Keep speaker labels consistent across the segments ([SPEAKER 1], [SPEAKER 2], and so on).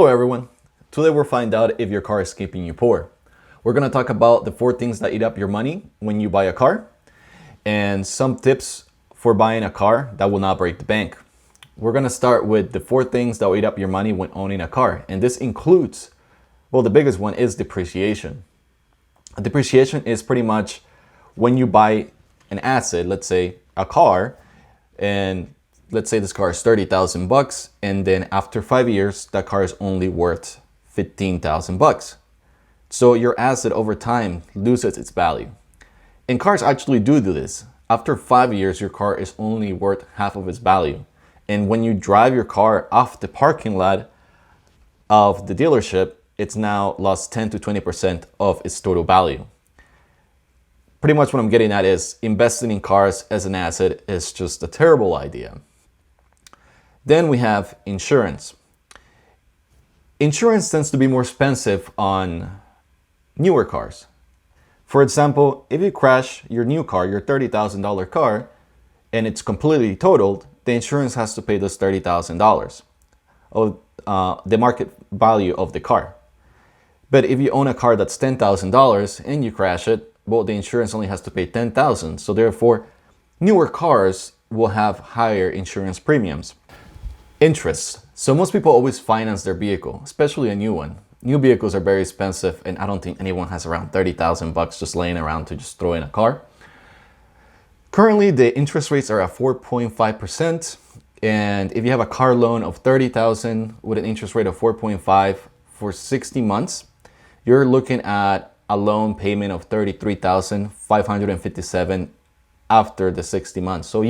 [SPEAKER 1] Hello everyone, today we'll find out if your car is keeping you poor. We're going to talk about the 4 things that eat up your money when you buy a car and some tips for buying a car that will not break the bank. We're going to start with the 4 things that will eat up your money when owning a car, and this includes, well, the biggest one is depreciation. Depreciation is pretty much when you buy an asset, let's say a car, and let's say this car is 30,000 bucks, and then after 5 years, that car is only worth 15,000 bucks. So your asset over time loses its value. And cars actually do this. After 5 years, your car is only worth half of its value. And when you drive your car off the parking lot of the dealership, it's now lost 10 to 20% of its total value. Pretty much what I'm getting at is investing in cars as an asset is just a terrible idea. Then we have insurance. Insurance tends to be more expensive on newer cars. For example, if you crash your new car, your $30,000 car, and it's completely totaled, the insurance has to pay this $30,000 of the market value of the car. But if you own a car that's $10,000 and you crash it, well, the insurance only has to pay $10,000. So therefore, newer cars will have higher insurance premiums. Interest. So most people always finance their vehicle, especially a new one. New vehicles are very expensive, and I don't think anyone has around 30,000 bucks just laying around to just throw in a car. Currently, the interest rates are at 4.5%, and if you have a car loan of 30,000 with an interest rate of 4.5 for 60 months, you're looking at a loan payment of 33,557 after the 60 months. So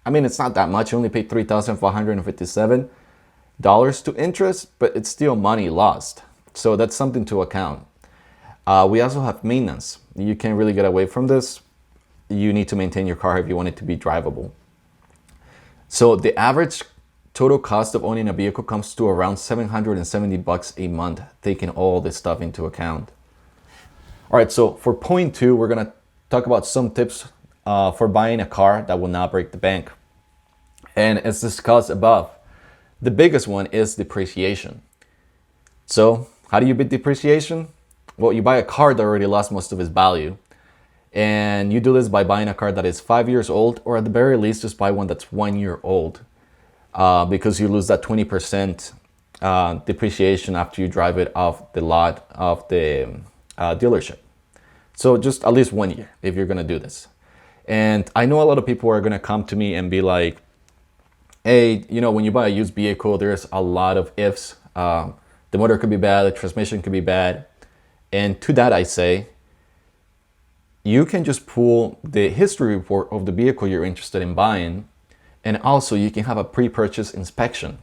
[SPEAKER 1] it's not that much. You only pay $3,457 to interest, but it's still money lost. So that's something to account. We also have maintenance. You can't really get away from this. You need to maintain your car if you want it to be drivable. So the average total cost of owning a vehicle comes to around 770 bucks a month, taking all this stuff into account. All right, so for point 2, we're gonna talk about some tips for buying a car that will not break the bank. And as discussed above, the biggest one is depreciation. So how do you beat depreciation? Well, you buy a car that already lost most of its value. And you do this by buying a car that is 5 years old, or at the very least, just buy one that's 1 year old, because you lose that 20% depreciation after you drive it off the lot of the dealership. So just at least 1 year if you're gonna do this. And I know a lot of people are gonna come to me and be like, hey, when you buy a used vehicle, there's a lot of ifs. The motor could be bad, the transmission could be bad. And to that I say, you can just pull the history report of the vehicle you're interested in buying, and also you can have a pre-purchase inspection.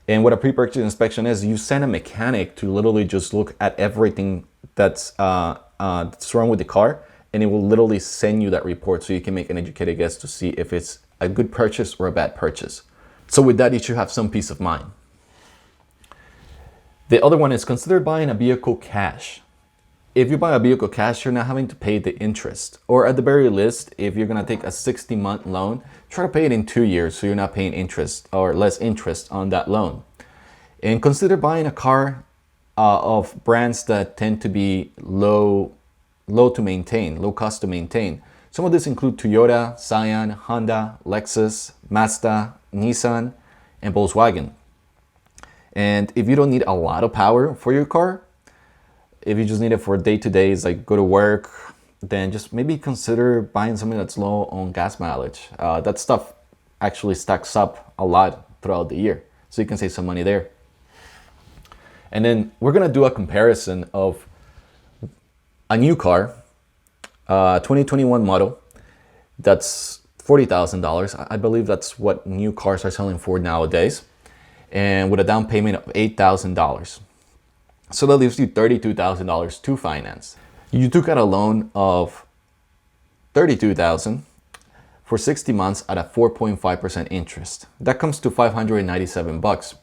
[SPEAKER 1] And what a pre-purchase inspection is, you send a mechanic to literally just look at everything that's wrong with the car, and it will literally send you that report so you can make an educated guess to see if it's a good purchase or a bad purchase. So with that, you should have some peace of mind. The other one is consider buying a vehicle cash. If you buy a vehicle cash, you're not having to pay the interest. Or at the very least, if you're gonna take a 60-month loan, try to pay it in 2 years so you're not paying interest or less interest on that loan. And consider buying a car of brands that tend to be low cost to maintain. Some of these include Toyota, Scion, Honda, Lexus, Mazda, Nissan, and Volkswagen. And if you don't need a lot of power for your car, if you just need it for day-to-days, like go to work, then just maybe consider buying something that's low on gas mileage. That stuff actually stacks up a lot throughout the year, so you can save some money there. And then we're gonna do a comparison of a new car, 2021 model, that's $40,000. I believe that's what new cars are selling for nowadays, and with a down payment of $8,000. So that leaves you $32,000 to finance. You took out a loan of $32,000 for 60 months at a 4.5% interest. That comes to 597 bucks.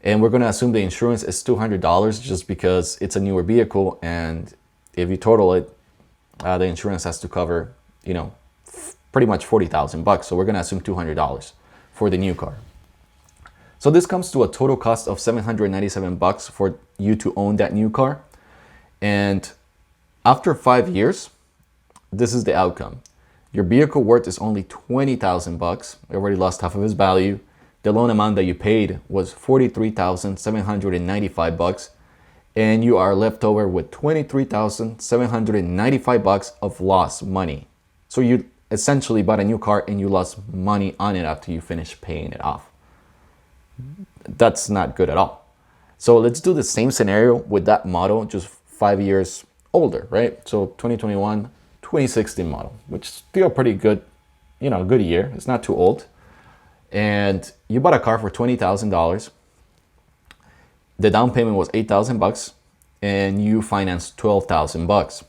[SPEAKER 1] And we're gonna assume the insurance is $200 just because it's a newer vehicle, and if you total it, the insurance has to cover, pretty much 40,000 bucks. So we're gonna assume $200 for the new car. So this comes to a total cost of $797 for you to own that new car. And after 5 years, this is the outcome. Your vehicle worth is only $20,000. It already lost half of its value. The loan amount that you paid was $43,795, and you are left over with $23,795 of lost money. So you essentially bought a new car and you lost money on it after you finish paying it off. That's not good at all. So let's do the same scenario with that model, just 5 years older, right? So 2021, 2016 model, which is still pretty good, good year. It's not too old. And you bought a car for $20,000. The down payment was $8,000 and you financed $12,000.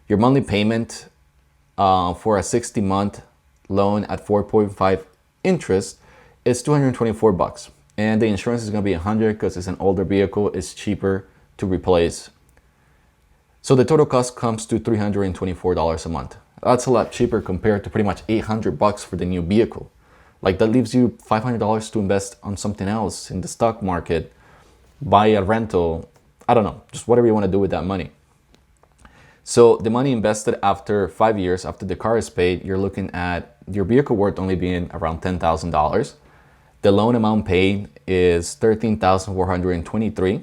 [SPEAKER 1] Your monthly payment for a 60-month loan at 4.5 interest is $224. And the insurance is going to be $100 because it's an older vehicle. It's cheaper to replace. So the total cost comes to $324 a month. That's a lot cheaper compared to pretty much $800 for the new vehicle. Like that leaves you $500 to invest on something else in the stock market, buy a rental, I don't know, just whatever you want to do with that money. So the money invested after 5 years, after the car is paid, you're looking at your vehicle worth only being around $10,000. The loan amount paid is $13,423,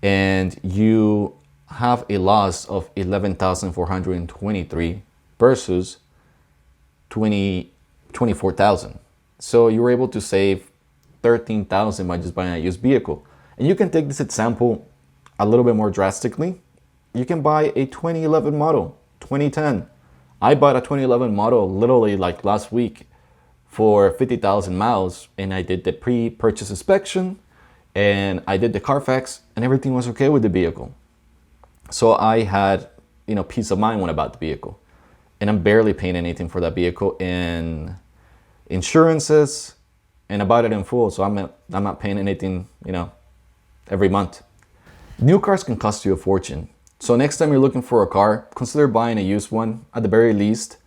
[SPEAKER 1] and you have a loss of $11,423 versus $24,000. So you were able to save $13,000 by just buying a used vehicle. And you can take this example a little bit more drastically. You can buy a 2011 model, 2010. I bought a 2011 model literally like last week for 50,000 miles, and I did the pre-purchase inspection and I did the Carfax and everything was okay with the vehicle. So I had, peace of mind when I bought the vehicle. And I'm barely paying anything for that vehicle in insurances, and I bought it in full, so I'm not paying anything, every month. New cars can cost you a fortune. So next time you're looking for a car, consider buying a used one, at the very least,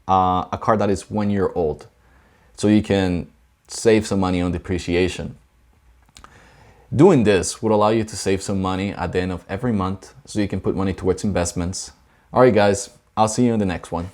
[SPEAKER 1] a car that is 1 year old, so you can save some money on depreciation. Doing this would allow you to save some money at the end of every month, so you can put money towards investments. All right, guys, I'll see you in the next one.